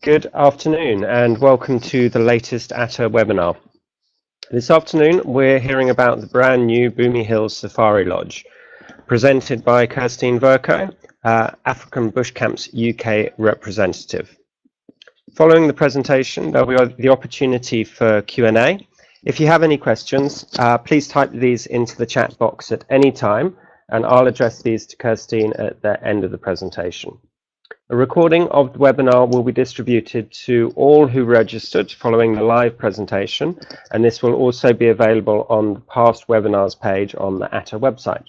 Good afternoon and welcome to the latest Atta webinar. This afternoon we're hearing about the brand new Bumi Hills Safari Lodge, presented by Kirstine Verco, African Bush Camps UK representative. Following the presentation there'll be the opportunity for Q&A. If you have any questions, please type these into the chat box at any time and I'll address these to Kirstine at the end of the presentation. A recording of the webinar will be distributed to all who registered following the live presentation, and this will also be available on the past webinars page on the Atta website.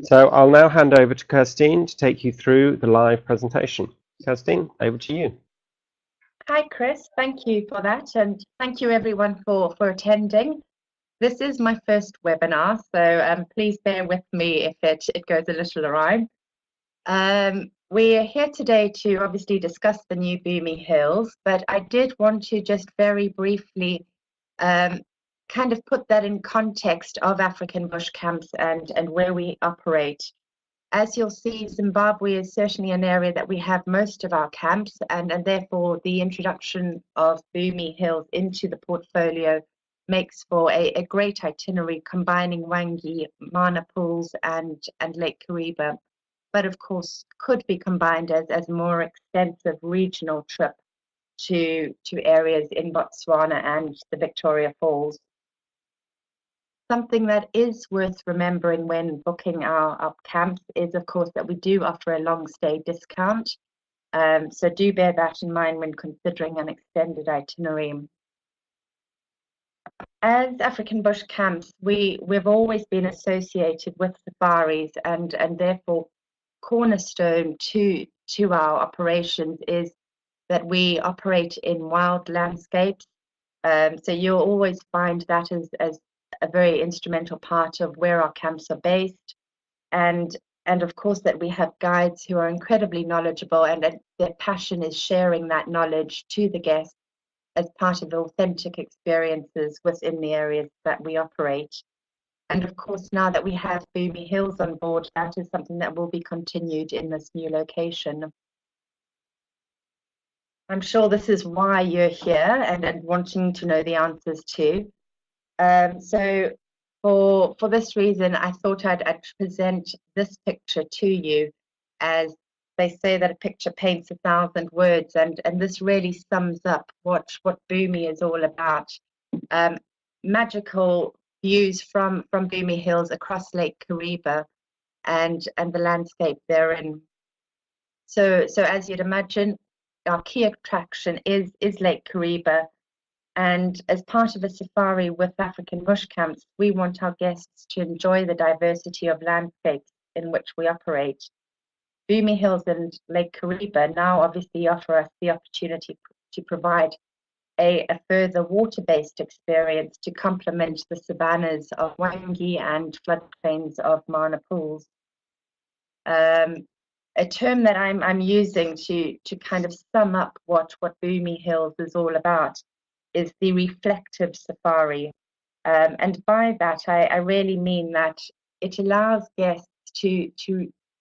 So I'll now hand over to Kirstine to take you through the live presentation. Kirstine, over to you. Hi Chris, thank you for that, and thank you everyone for attending. This is my first webinar, so please bear with me if it goes a little awry. We're here today to obviously discuss the new Bumi Hills, but I did want to just very briefly kind of put that in context of African bush camps and where we operate. As you'll see, Zimbabwe is certainly an area that we have most of our camps, and therefore the introduction of Bumi Hills into the portfolio makes for a great itinerary combining Wangi, Mana Pools and Lake Kariba, but of course could be combined as a more extensive regional trip to areas in Botswana and the Victoria Falls. Something that is worth remembering when booking our camps is of course that we do offer a long stay discount, so do bear that in mind when considering an extended itinerary. As African bush camps, we've always been associated with safaris, and therefore cornerstone to our operations is that we operate in wild landscapes. So you'll always find that as a very instrumental part of where our camps are based, and of course that we have guides who are incredibly knowledgeable, and their passion is sharing that knowledge to the guests as part of authentic experiences within the areas that we operate. And of course, now that we have Bumi Hills on board, that is something that will be continued in this new location. I'm sure this is why you're here and wanting to know the answers too. So for this reason, I thought I'd present this picture to you. As they say that a picture paints 1,000 words, and this really sums up what Bumi is all about. Magical views from Bumi Hills across Lake Kariba and the landscape therein. So as you'd imagine, our key attraction is Lake Kariba, and as part of a safari with African bush camps, we want our guests to enjoy the diversity of landscapes in which we operate. Bumi Hills and Lake Kariba now obviously offer us the opportunity to provide a further water-based experience to complement the savannas of Wangi and floodplains of Mana Pools. A term that I'm using to kind of sum up what Bumi Hills is all about is the reflective safari. And by that, I really mean that it allows guests to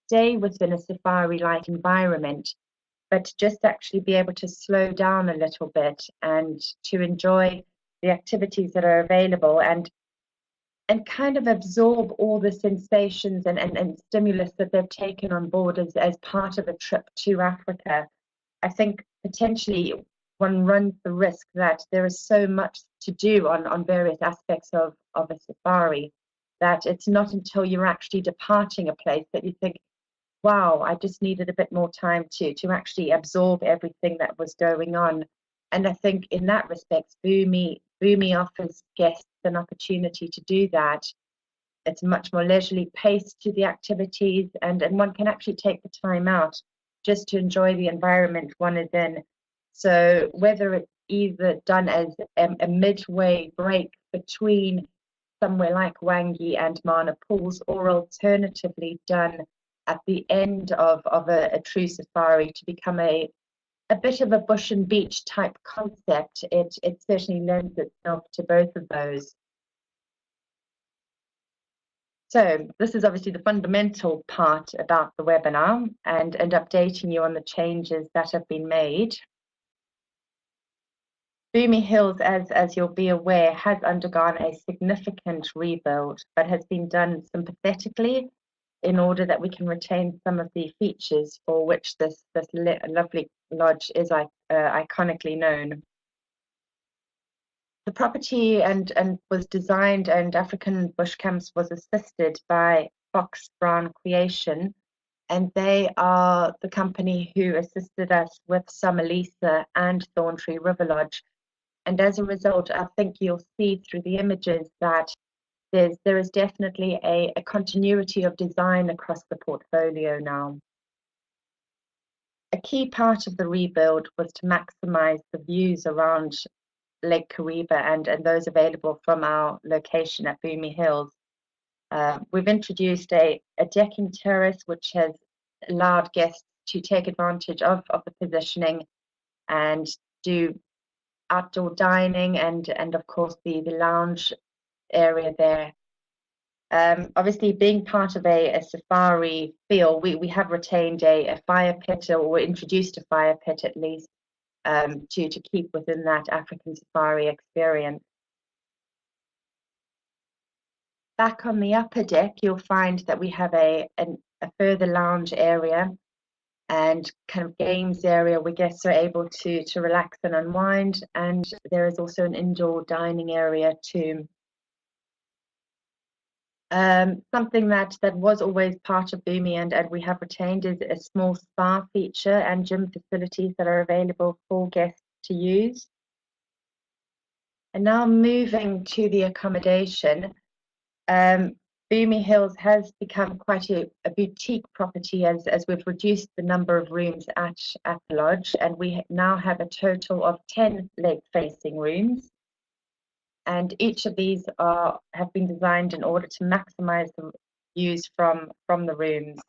stay within a safari-like environment, but just actually be able to slow down a little bit and to enjoy the activities that are available and kind of absorb all the sensations and stimulus that they've taken on board as part of a trip to Africa. I think potentially one runs the risk that there is so much to do on various aspects of a safari that it's not until you're actually departing a place that you think, wow, I just needed a bit more time to actually absorb everything that was going on. And I think in that respect, Bumi offers guests an opportunity to do that. It's much more leisurely paced to the activities, and one can actually take the time out just to enjoy the environment one is in. So whether it's either done as a midway break between somewhere like Wangi and Mana Pools, or alternatively done at the end of a true safari to become a bit of a bush and beach type concept, it certainly lends itself to both of those. So this is obviously the fundamental part about the webinar and updating you on the changes that have been made. Bumi Hills, as you'll be aware, has undergone a significant rebuild, but has been done sympathetically in order that we can retain some of the features for which this lovely lodge is iconically known. The property and was designed, and African Bush Camps was assisted by Fox Brown Creation, and they are the company who assisted us with Summerlisa and Thorntree River Lodge. And as a result, I think you'll see through the images that there is definitely a continuity of design across the portfolio now. A key part of the rebuild was to maximize the views around Lake Kariba and those available from our location at Bumi Hills. We've introduced a decking terrace which has allowed guests to take advantage of the positioning and do outdoor dining and of course the lounge area there. Obviously, being part of a safari feel, we have retained a fire pit, or introduced a fire pit at least, to keep within that African safari experience. Back on the upper deck, you'll find that we have a further lounge area and kind of games area where guests are able to relax and unwind, and there is also an indoor dining area too. Something that was always part of Bumi and we have retained is a small spa feature and gym facilities that are available for guests to use. And now moving to the accommodation, Bumi Hills has become quite a boutique property as we've reduced the number of rooms at the lodge, and we now have a total of 10 lake-facing rooms. And each of these have been designed in order to maximize the views from the rooms.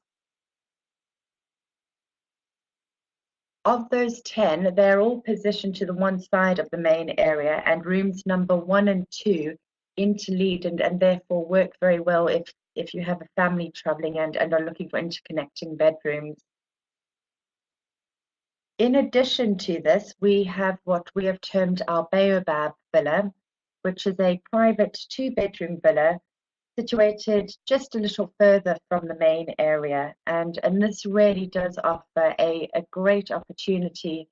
Of those 10, they're all positioned to the one side of the main area, and rooms number 1 and 2 interlead and therefore work very well if you have a family traveling and are looking for interconnecting bedrooms. In addition to this, we have what we have termed our Baobab Villa, which is a private 2-bedroom villa situated just a little further from the main area. And this really does offer a great opportunity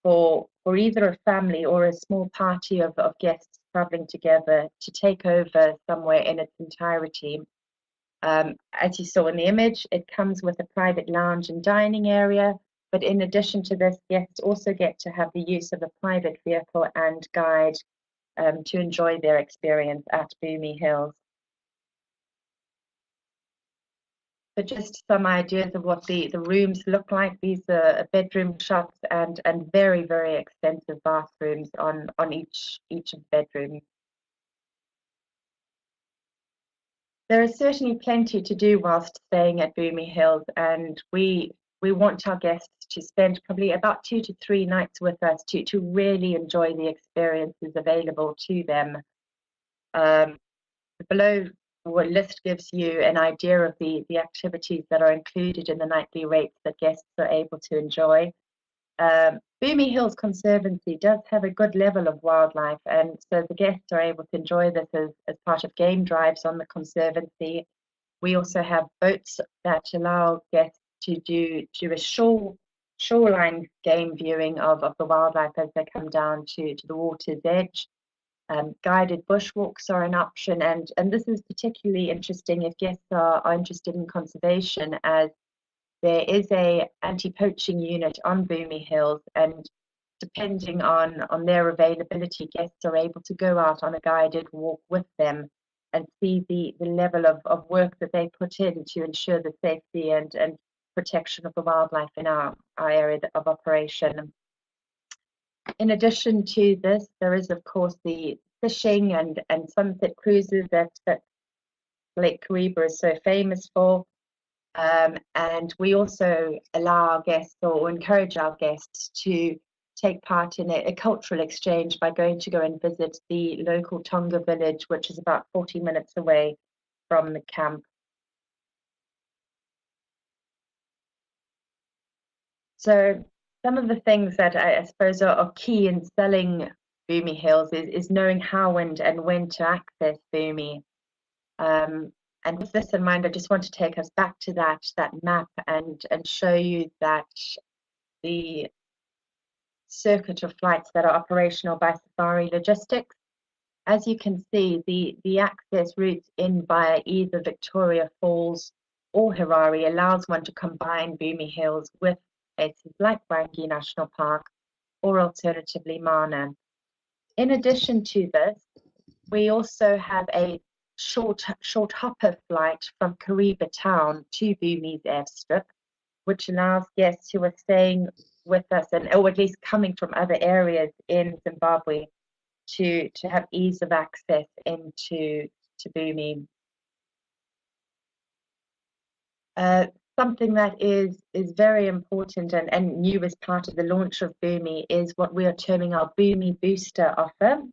for either a family or a small party of guests traveling together to take over somewhere in its entirety. As you saw in the image, it comes with a private lounge and dining area, but in addition to this, guests also get to have the use of a private vehicle and guide to enjoy their experience at Bumi Hills. But just some ideas of what the rooms look like. These are bedroom shops and very, very extensive bathrooms on each of the bedrooms. There is certainly plenty to do whilst staying at Bumi Hills, and we want our guests to spend probably about 2 to 3 nights with us to really enjoy the experiences available to them. The below list gives you an idea of the activities that are included in the nightly rates that guests are able to enjoy. Bumi Hills Conservancy does have a good level of wildlife, and so the guests are able to enjoy this as part of game drives on the Conservancy. We also have boats that allow guests to do a shoreline game viewing of the wildlife as they come down to the water's edge. Guided bushwalks are an option, and this is particularly interesting if guests are interested in conservation, as there is a anti-poaching unit on Bumi Hills, and depending on their availability, guests are able to go out on a guided walk with them and see the level of work that they put in to ensure the safety and protection of the wildlife in our area of operation. In addition to this, there is of course the fishing and sunset cruises that Lake Kariba is so famous for. And we also allow our guests or encourage our guests to take part in a cultural exchange by going and visit the local Tonga village, which is about 40 minutes away from the camp. So some of the things that I suppose are key in selling Bumi Hills is knowing how and when to access Bumi. And with this in mind, I just want to take us back to that map and show you that the circuit of flights that are operational by Safari Logistics. As you can see, the access routes in via either Victoria Falls or Harare allows one to combine Bumi Hills with places like Wangi National Park or alternatively Mana. In addition to this, we also have a short hopper flight from Kariba town to Bumi's airstrip, which allows guests who are staying with us or at least coming from other areas in Zimbabwe to have ease of access into Bumi. Something that is very important and new as part of the launch of Bumi is what we are terming our Bumi Booster offer.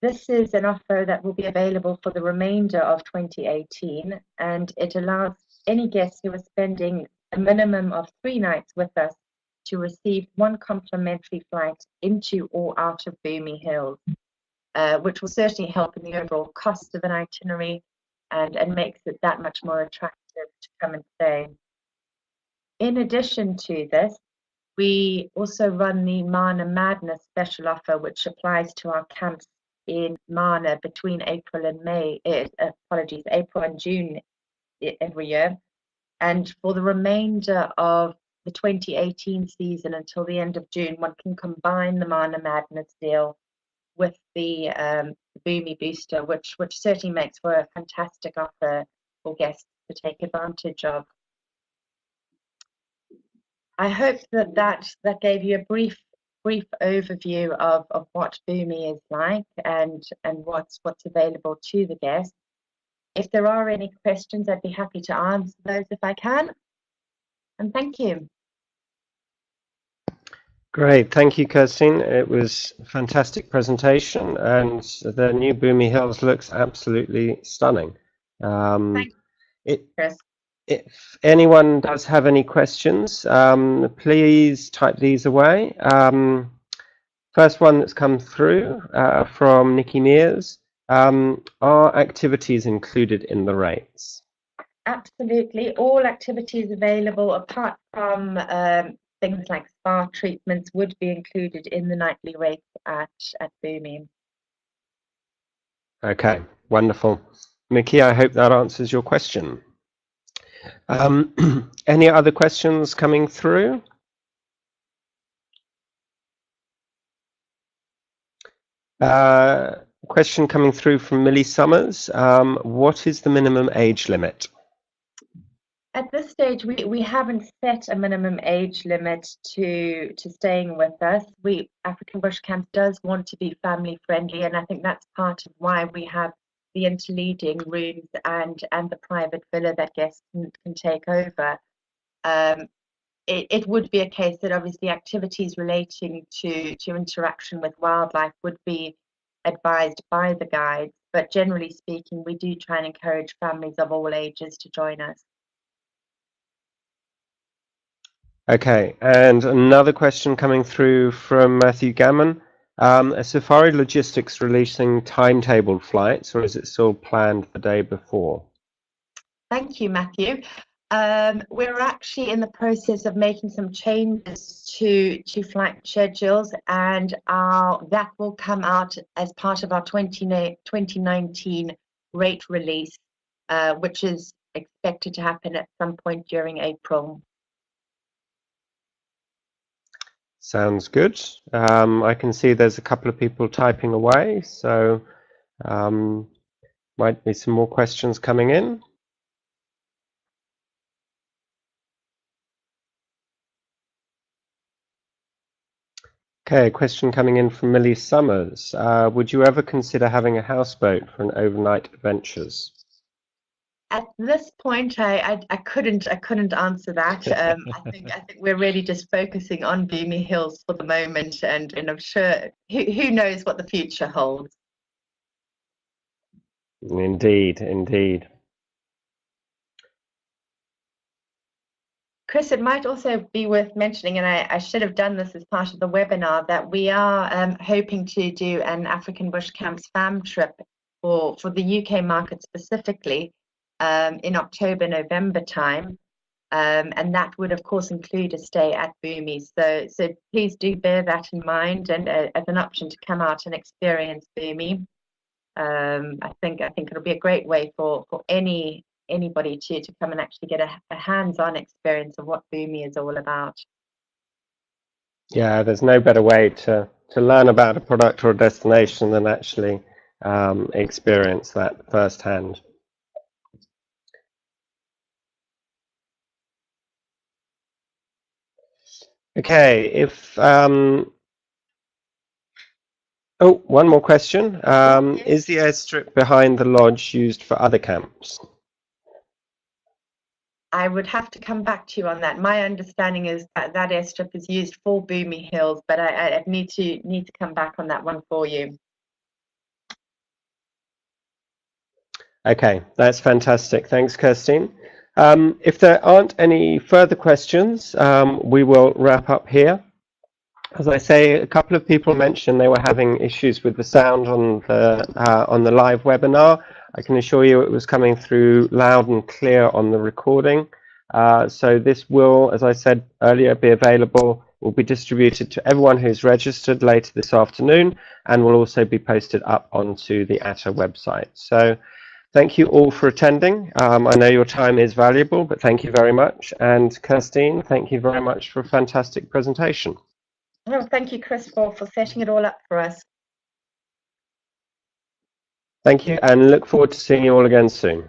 This is an offer that will be available for the remainder of 2018, and it allows any guests who are spending a minimum of 3 nights with us to receive 1 complimentary flight into or out of Bumi Hills, which will certainly help in the overall cost of an itinerary and makes it that much more attractive to come and stay. In addition to this, we also run the Mana Madness special offer, which applies to our camps in Mana between April and June every year. And for the remainder of the 2018 season until the end of June, one can combine the Mana Madness deal with the Bumi Booster, which certainly makes for a fantastic offer for guests to take advantage of. I hope that gave you a brief overview of what Bumi is like and what's available to the guests. If there are any questions, I'd be happy to answer those if I can. And thank you. Great, thank you, Kirstin. It was a fantastic presentation, and the new Bumi Hills looks absolutely stunning. Thanks, Chris. If anyone does have any questions, please type these away. First one that's come through from Nikki Mears. Are activities included in the rates? Absolutely. All activities available apart from things like spa treatments would be included in the nightly rates at Bumi. Okay, wonderful. Nikki, I hope that answers your question. Any other questions coming through? Question coming through from Millie Summers. What is the minimum age limit? At this stage, we haven't set a minimum age limit to staying with us. African Bush Camp does want to be family friendly, and I think that's part of why we have the interleading rooms and the private villa that guests can take over. It would be a case that obviously activities relating to interaction with wildlife would be advised by the guides, but generally speaking, we do try and encourage families of all ages to join us. Okay, and another question coming through from Matthew Gammon. Are Safari Logistics releasing timetabled flights, or is it still planned the day before? Thank you, Matthew. We're actually in the process of making some changes to flight schedules, and that will come out as part of our 2019 rate release, which is expected to happen at some point during April. Sounds good. I can see there's a couple of people typing away, so might be some more questions coming in. Okay, a question coming in from Millie Summers. Would you ever consider having a houseboat for an overnight adventures? At this point, I couldn't answer that. I think we're really just focusing on Bumi Hills for the moment, and I'm sure who knows what the future holds. Indeed, indeed. Chris, it might also be worth mentioning, and I should have done this as part of the webinar, that we are hoping to do an African Bush Camps fam trip for the UK market specifically in October, November time. And that would, of course, include a stay at Bumi. So please do bear that in mind, and as an option to come out and experience Bumi. I think it'll be a great way for anybody to come and actually get a hands-on experience of what Bumi is all about. Yeah, there's no better way to learn about a product or a destination than actually experience that firsthand. Okay, if oh, one more question. Is the airstrip behind the lodge used for other camps? I would have to come back to you on that. My understanding is that that airstrip is used for Bumi Hills, but I need to come back on that one for you. Okay, that's fantastic. Thanks, Kirstine. If there aren't any further questions, we will wrap up here. As I say, a couple of people mentioned they were having issues with the sound on the live webinar. I can assure you it was coming through loud and clear on the recording. So this will, as I said earlier, be available, will be distributed to everyone who's registered later this afternoon, and will also be posted up onto the Atta website. So thank you all for attending. I know your time is valuable, but thank you very much. And Kirstine, thank you very much for a fantastic presentation. Oh, thank you, Chris, for setting it all up for us. Thank you, and look forward to seeing you all again soon.